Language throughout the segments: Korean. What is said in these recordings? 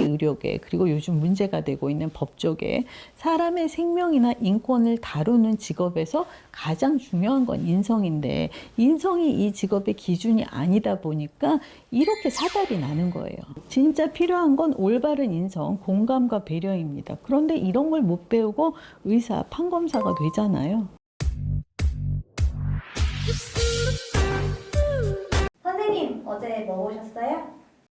의료계, 그리고 요즘 문제가 되고 있는 법조계, 사람의 생명이나 인권을 다루는 직업에서 가장 중요한 건 인성인데, 인성이 이 직업의 기준이 아니다 보니까 이렇게 사달이 나는 거예요. 진짜 필요한 건 올바른 인성, 공감과 배려입니다. 그런데 이런 걸 못 배우고 의사, 판검사가 되잖아요. 선생님, 어제 뭐 보셨어요?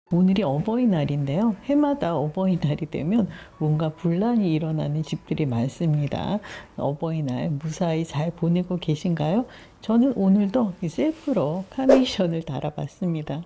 오늘이 어버이날인데요. 해마다 어버이날이 되면 뭔가 분란이 일어나는 집들이 많습니다. 어버이날 무사히 잘 보내고 계신가요? 저는 오늘도 셀프로 카네이션을 달아봤습니다.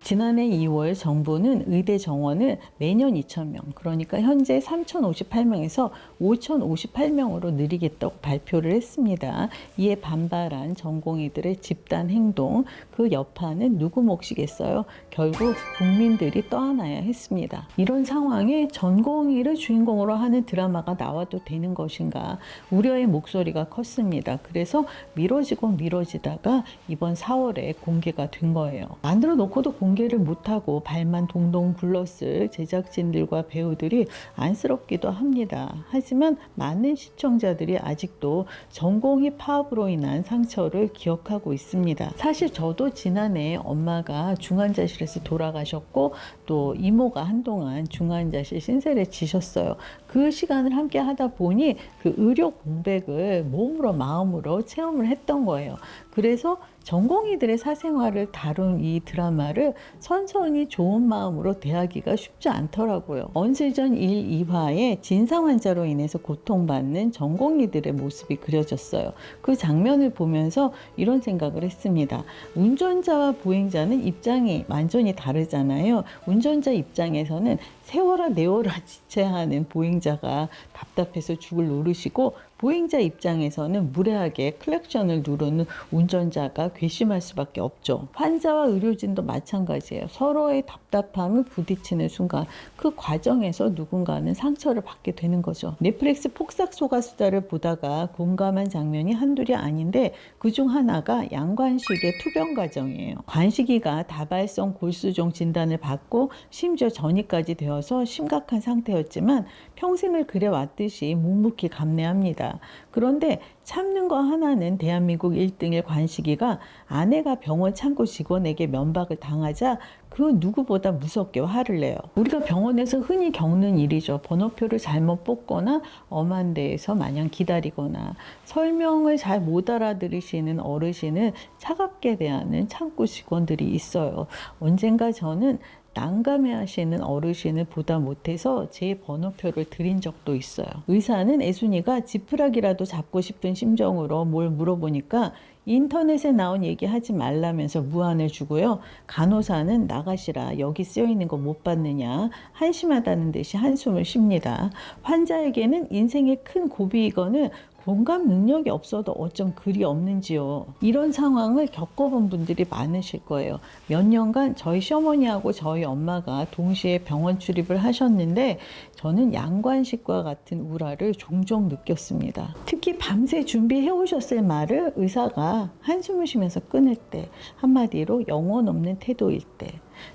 지난해 2월 정부는 의대 정원을 매년 2,000명, 그러니까 현재 3,058명에서 5,058명으로 늘리겠다고 발표를 했습니다. 이에 반발한 전공의들의 집단 행동, 그 여파는 누구 몫이겠어요? 결국 국민들이 떠안아야 했습니다. 이런 상황에 전공의를 주인공으로 하는 드라마가 나와도 되는 것인가 우려의 목소리가 컸습니다. 그래서 미뤄지다가 이번 4월에 공개가 된 거예요. 만들어 놓고도 공개를 못하고 발만 동동 굴렀을 제작진들과 배우들이 안쓰럽기도 합니다. 하지만 많은 시청자들이 아직도 전공의 파업으로 인한 상처를 기억하고 있습니다. 사실 저도 지난해 엄마가 중환자실에서 돌아가셨고 또 이모가 한동안 중환자실 신세를 지셨어요. 그 시간을 함께 하다 보니 그 의료 공백을 몸으로 마음으로 체험을 했던 거예요. 그래서 전공의들의 사생활을 다룬 이 드라마를 선선히 좋은 마음으로 대하기가 쉽지 않더라고요. 언슬전 1, 2화에 진상 환자로 인해서 고통받는 전공의들의 모습이 그려졌어요. 그 장면을 보면서 이런 생각을 했습니다. 운전자와 보행자는 입장이 완전히 다르잖아요. 운전자 입장에서는 세워라 내워라 지체하는 보행자가 답답해서 죽을 노릇이고, 보행자 입장에서는 무례하게 클락션을 누르는 운전자가 괘씸할 수밖에 없죠. 환자와 의료진도 마찬가지예요. 서로의 답답함을 부딪히는 순간 그 과정에서 누군가는 상처를 받게 되는 거죠. 넷플릭스 폭삭소가수다를 보다가 공감한 장면이 한둘이 아닌데, 그중 하나가 양관식의 투병 과정이에요. 관식이가 다발성 골수종 진단을 받고 심지어 전이까지 되어서 심각한 상태였지만 평생을 그래왔듯이 묵묵히 감내합니다. 그런데 참는 거 하나는 대한민국 1등의 관식이가 아내가 병원 창구 직원에게 면박을 당하자 그 누구보다 무섭게 화를 내요. 우리가 병원에서 흔히 겪는 일이죠. 번호표를 잘못 뽑거나 엄한 데에서 마냥 기다리거나, 설명을 잘 못 알아들으시는 어르신을 차갑게 대하는 창구 직원들이 있어요. 언젠가 저는 난감해 하시는 어르신을 보다 못해서 제 번호표를 드린 적도 있어요. 의사는 애순이가 지푸라기라도 잡고 싶은 심정으로 뭘 물어보니까 인터넷에 나온 얘기 하지 말라면서 무안을 주고요. 간호사는 나가시라, 여기 쓰여있는 거 못 봤느냐, 한심하다는 듯이 한숨을 쉽니다. 환자에게는 인생의 큰 고비이거늘 공감 능력이 없어도 어쩜 그리 없는지요. 이런 상황을 겪어본 분들이 많으실 거예요. 몇 년간 저희 시어머니하고 저희 엄마가 동시에 병원 출입을 하셨는데 저는 양관식과 같은 우라를 종종 느꼈습니다. 특히 밤새 준비해 오셨을 말을 의사가 한숨을 쉬면서 끊을 때, 한마디로 영혼 없는 태도일 때,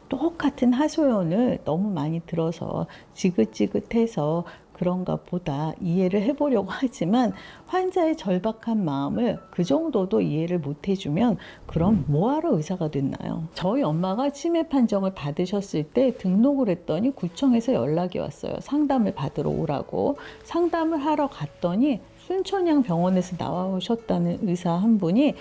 똑같은 하소연을 너무 많이 들어서 지긋지긋해서 그런가 보다 이해를 해보려고 하지만 환자의 절박한 마음을 그 정도도 이해를 못 해주면 그럼 뭐하러 의사가 됐나요? 저희 엄마가 치매 판정을 받으셨을 때 등록을 했더니 구청에서 연락이 왔어요. 상담을 받으러 오라고. 상담을 하러 갔더니 순천향 병원에서 나오셨다는 의사 한 분이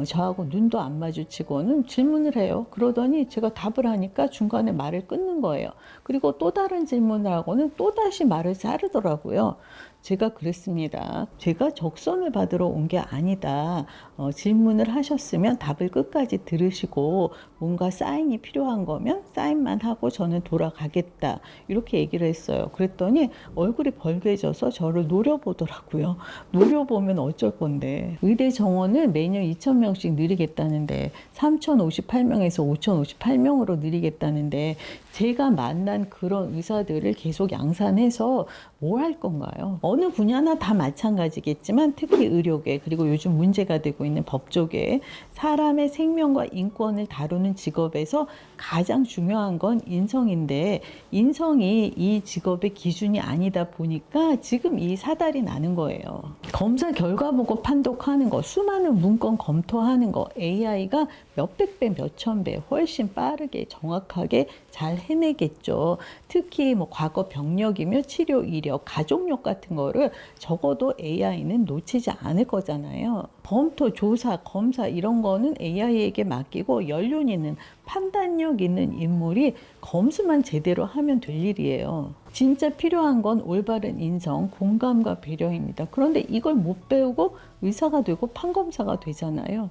저하고 눈도 안 마주치고는 질문을 해요. 그러더니 제가 답을 하니까 중간에 말을 끊는 거예요. 그리고 또 다른 질문을 하고는 또다시 말을 자르더라고요. 제가 그랬습니다. 제가 적선을 받으러 온 게 아니다. 질문을 하셨으면 답을 끝까지 들으시고 뭔가 사인이 필요한 거면 사인만 하고 저는 돌아가겠다. 이렇게 얘기를 했어요. 그랬더니 얼굴이 벌개져서 저를 노려보더라고요. 노려보면 어쩔 건데. 의대 정원을 매년 2,000명씩 늘리겠다는데 3,058명에서 5,058명으로 늘리겠다는데 제가 만난 그런 의사들을 계속 양산해서 뭘 할 건가요? 어느 분야나 다 마찬가지겠지만 특히 의료계 그리고 요즘 문제가 되고 있는 법조계 사람의 생명과 인권을 다루는 직업에서 가장 중요한 건 인성인데 인성이 이 직업의 기준이 아니다 보니까 지금 이 사달이 나는 거예요. 검사 결과 보고 판독하는 거, 수많은 문건 검토하는 거, AI가 몇백 배, 몇천 배 훨씬 빠르게 정확하게 잘 해내겠죠. 특히 뭐 과거 병력이며 치료 이력, 가족력 같은 거를 적어도 AI는 놓치지 않을 거잖아요. 검토, 조사, 검사 이런 거는 AI에게 맡기고 연륜 있는 판단력 있는 인물이 검수만 제대로 하면 될 일이에요. 진짜 필요한 건 올바른 인성, 공감과 배려입니다. 그런데 이걸 못 배우고 의사가 되고 판검사가 되잖아요.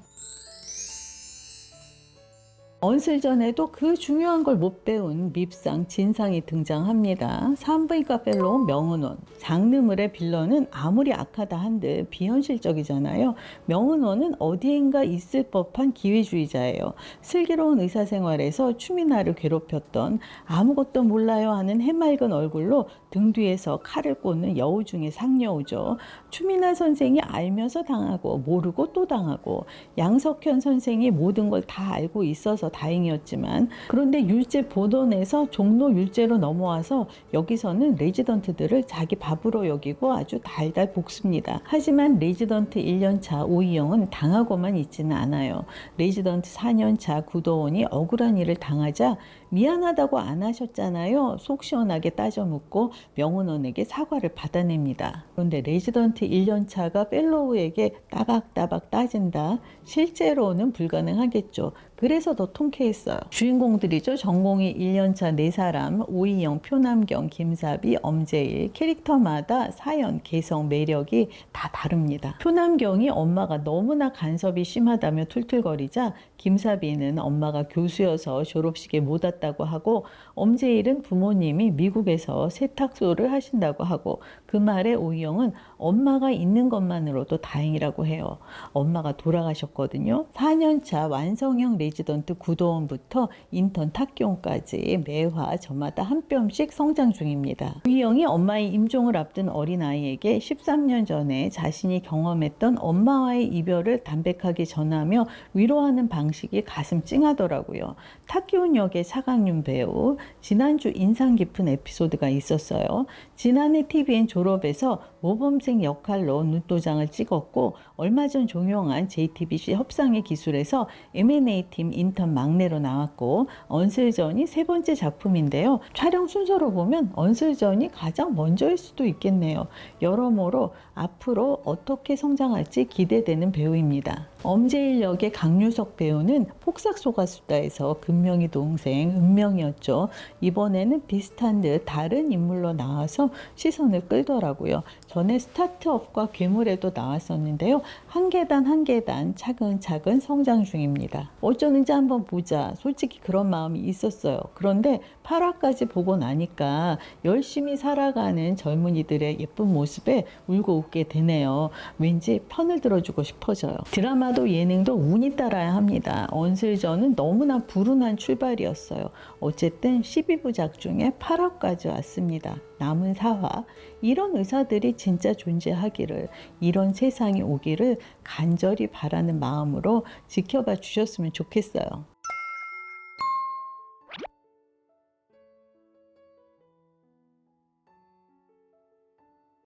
언슬전에도 그 중요한 걸 못 배운 밉상, 진상이 등장합니다. 산부인과 펠로우 명은원. 장르물의 빌런은 아무리 악하다 한들 비현실적이잖아요. 명은원은 어디엔가 있을 법한 기회주의자예요. 슬기로운 의사생활에서 추미나를 괴롭혔던 아무것도 몰라요 하는 해맑은 얼굴로 등 뒤에서 칼을 꽂는 여우 중에 상여우죠. 추미나 선생이 알면서 당하고 모르고 또 당하고 양석현 선생이 모든 걸 다 알고 있어서 다행이었지만 그런데 율제 보던에서 종로 율제로 넘어와서 여기서는 레지던트들을 자기 밥으로 여기고 아주 달달 볶습니다. 하지만 레지던트 1년차 오이영은 당하고만 있지는 않아요. 레지던트 4년차 구도원이 억울한 일을 당하자 미안하다고 안 하셨잖아요. 속 시원하게 따져 묻고 명은원에게 사과를 받아냅니다. 그런데 레지던트 1년차가 펠로우에게 따박따박 따진다. 실제로는 불가능하겠죠. 그래서 더 통쾌했어요. 주인공들이죠. 전공의 1년차 4사람, 오이영, 표남경, 김사비, 엄재일. 캐릭터마다 사연, 개성, 매력이 다 다릅니다. 표남경이 엄마가 너무나 간섭이 심하다며 툴툴거리자 김사비는 엄마가 교수여서 졸업식에 못 왔다고 하고 엄재일은 부모님이 미국에서 세탁소를 하신다고 하고 그 말에 오이영은 엄마가 있는 것만으로도 다행이라고 해요. 엄마가 돌아가셨거든요. 4년차 완성형 레지던트 구도원부터 인턴 탁교원까지 매화 저마다 한 뼘씩 성장 중입니다. 오이영이 엄마의 임종을 앞둔 어린아이에게 13년 전에 자신이 경험했던 엄마와의 이별을 담백하게 전하며 위로하는 방식이 가슴 찡하더라고요. 탁교원 역의 차강윤 배우, 지난주 인상 깊은 에피소드가 있었어요. 지난해 TVN 졸업에서 모범생 역할로 눈도장을 찍었고 얼마 전 종영한 JTBC 협상의 기술에서 M&A 팀 인턴 막내로 나왔고 언슬전이 세 번째 작품인데요. 촬영 순서로 보면 언슬전이 가장 먼저일 수도 있겠네요. 여러모로 앞으로 어떻게 성장할지 기대되는 배우입니다. 엄재일 역의 강유석 배우는 폭삭소가수다에서 금명이 동생 은명이었죠. 이번에는 비슷한 듯 다른 인물로 나와서 시선을 끌더라고요. 전에 스타트업과 괴물에도 나왔었는데요. 한 계단 한 계단 차근차근 성장 중입니다. 어쩌는지 한번 보자. 솔직히 그런 마음이 있었어요. 그런데 8화까지 보고 나니까 열심히 살아가는 젊은이들의 예쁜 모습에 울고 웃게 되네요. 왠지 편을 들어주고 싶어져요. 드라마도 예능도 운이 따라야 합니다. 언슬전은 너무나 불운한 출발이었어요. 어쨌든 12부작 중에 8화까지 왔습니다. 남은 4화. 이런 의사들이 진짜 존재하기를, 이런 세상이 오기를 간절히 바라는 마음으로 지켜봐 주셨으면 좋겠어요.